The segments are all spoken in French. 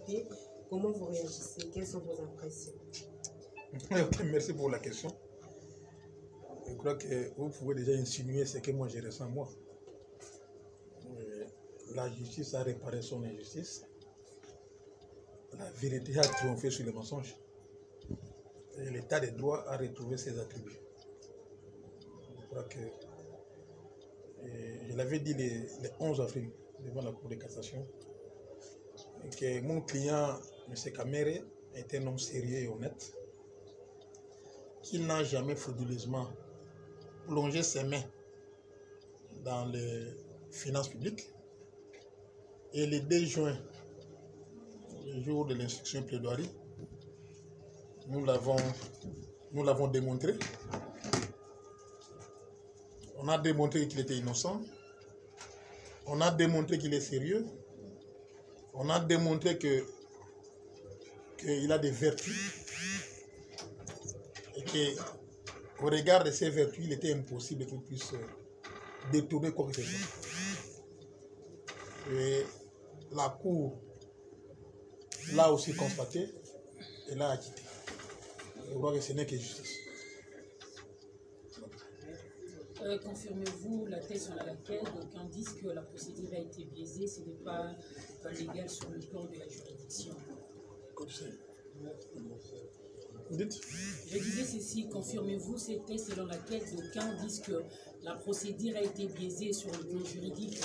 acquitté. Comment vous réagissez? Quelles sont vos impressions? Ok, merci pour la question. Je crois que vous pouvez déjà insinuer ce que moi je ressens moi. La justice a réparé son injustice. La vérité a triomphé sur le mensonge. Et l'état de droit a retrouvé ses attributs. Je crois que je l'avais dit le 11 avril devant la Cour de cassation que mon client, M. Kamere, est un homme sérieux et honnête, qui n'a jamais frauduleusement plongé ses mains dans les finances publiques. Et le 2 juin, le jour de l'instruction plaidoirie, nous l'avons démontré. On a démontré qu'il était innocent. On a démontré qu'il est sérieux. On a démontré qu'il a des vertus. Et qu'au regard de ces vertus, il était impossible qu'il puisse détourner quoi que ce soit. Et la Cour l'a aussi constaté et l'a acquitté. Je crois que ce n'est que justice. Confirmez-vous la thèse selon laquelle d'aucuns disent que la procédure a été biaisée, ce n'est pas légal sur le plan de la juridiction? Dites. Je disais ceci, confirmez-vous cette thèse selon laquelle d'aucuns disent que la procédure a été biaisée sur le plan juridique?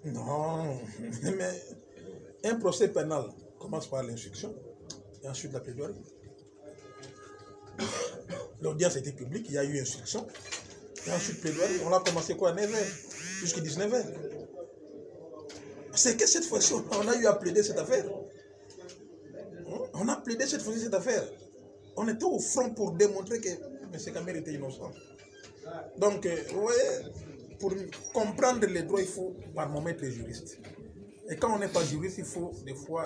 Non, mais un procès pénal commence par l'instruction et ensuite la plaidoirie. L'audience était publique, il y a eu instruction. Et ensuite, plaidoirie, on a commencé quoi à 9h jusqu'à 19h. C'est que cette fois-ci, on a eu à plaider cette affaire. On a plaidé cette fois-ci cette affaire. On était au front pour démontrer que M. Kamere était innocent. Donc, vous voyez, pour comprendre les droits, il faut par moment être juriste. Et quand on n'est pas juriste, il faut des fois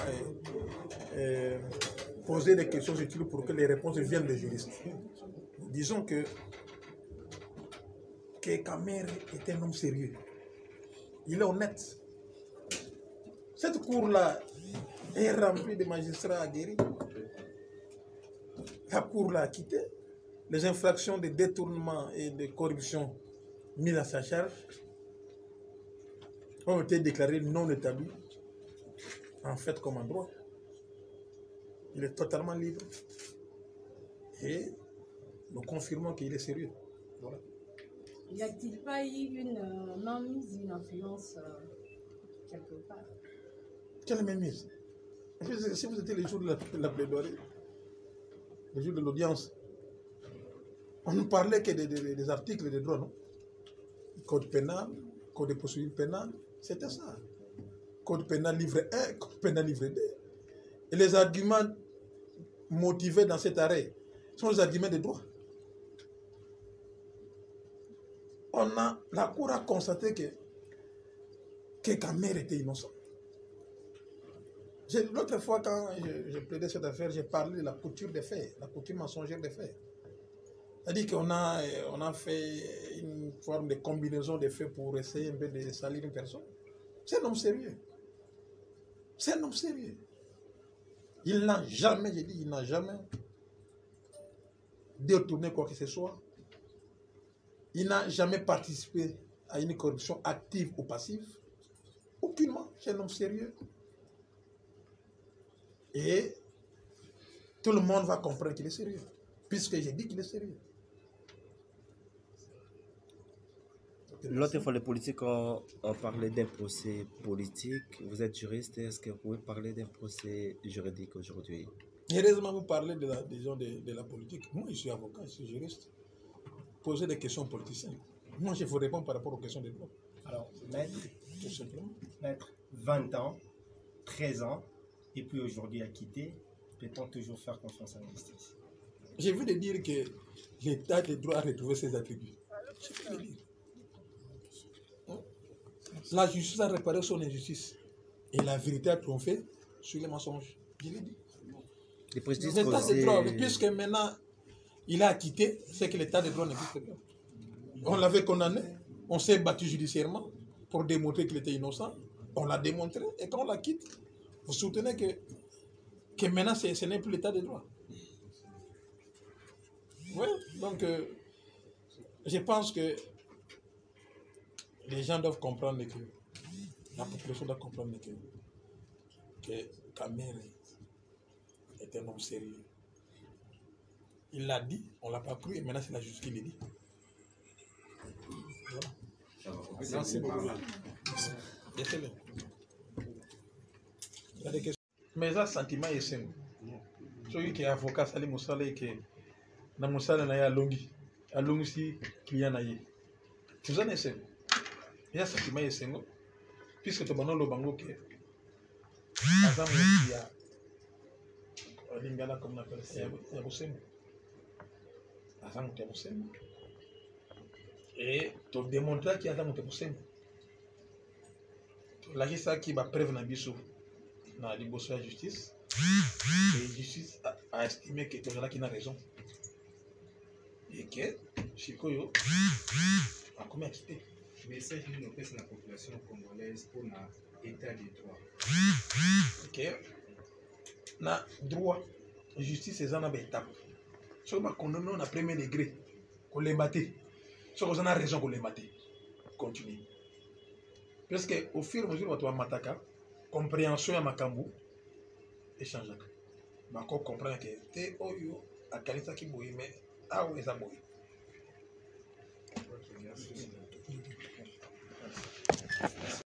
poser des questions utiles pour que les réponses viennent des juristes. Disons que Kamere est un homme sérieux. Il est honnête. Cette cour-là est remplie de magistrats aguerris. La cour l'a acquitté. Les infractions de détournement et de corruption mises à sa charge ont été déclarées non établies, en fait comme en droit. Il est totalement libre. Et nous confirmons qu'il est sérieux. Voilà. Y a-t-il pas eu une mainmise, une influence quelque part? Quelle mainmise? Si vous étiez le jour de la plaidoirie, le jour de l'audience, on ne parlait que des articles de droit, non? Code pénal, code de procédure pénale, c'était ça. Code pénal livre 1, code pénal livre 2. Et les arguments motivés dans cet arrêt sont les arguments de droit. La Cour a constaté que Kamere était innocent. L'autre fois, quand je plaidais cette affaire, j'ai parlé de la couture des faits, la couture mensongère des faits. C'est-à-dire qu'on a fait une forme de combinaison des faits pour essayer un peu de salir une personne. C'est un homme sérieux. C'est un homme sérieux. Il n'a jamais, j'ai dit, il n'a jamais détourné quoi que ce soit. Il n'a jamais participé à une corruption active ou passive. Aucunement. C'est un homme sérieux. Et tout le monde va comprendre qu'il est sérieux. Puisque j'ai dit qu'il est sérieux. L'autre fois, les politiques ont parlé d'un procès politique. Vous êtes juriste, est-ce que vous pouvez parler d'un procès juridique aujourd'hui? Heureusement, vous parlez de la politique. Moi, je suis avocat, je suis juriste. Posez des questions aux politiciens. Moi, je vous réponds par rapport aux questions des droits. Alors, maître, tout simplement. Maître, 20 ans, 13 ans, et puis aujourd'hui acquitté, peut-on toujours faire confiance à la justice? J'ai vu de dire que l'État de droit a retrouvé ses attributs. J'ai vu de dire. La justice a réparé son injustice. Et la vérité a triomphé sur les mensonges. Je l'ai dit. L'état de droit, puisque maintenant il a acquitté, c'est que l'état de droit n'existe pas. On l'avait condamné, on s'est battu judiciairement pour démontrer qu'il était innocent. On l'a démontré, et quand on l'acquitte, Vous soutenez que maintenant, ce n'est plus l'état de droit. Oui, donc je pense que les gens doivent comprendre que la population doit comprendre que Kamere est un homme sérieux. Il l'a dit, on ne l'a pas cru, et maintenant c'est la justice qui le dit. Voilà. Merci beaucoup. Laissez-le. Il y a des questions. Mais ça, sentiment est simple. Celui qui est avocat, Sali Moussala, et que na Moussala na ya longi si client na ye. Tout ça n'est simple. Il y a sentiment est simple. Puisque tu as le bango que Azam il y a Lingala comme on appelle ça, il y a Bosem. Azam il y a Bosem. Et tu démontres qu'il y a Azam il y a Bosem. Là, c'est ça qui va prévenir Bissou dans la justice. Et la justice a estimé que c'est là qui a raison. Et que Chikoyo a commis expert. Mais c'est une opération de la population congolaise pour l'état de droit. Ok. Na droit, justice est en étape. Si on a condamné à premier degré, qu'on les mate. Si on a raison qu'on les mate, continue. Parce qu'au fur et à mesure où tu as mataka, compréhension à Makambu, échange. Ma co comprend que t'es oyo à Kalisa qui bouille, mais ah oui, ça bouille.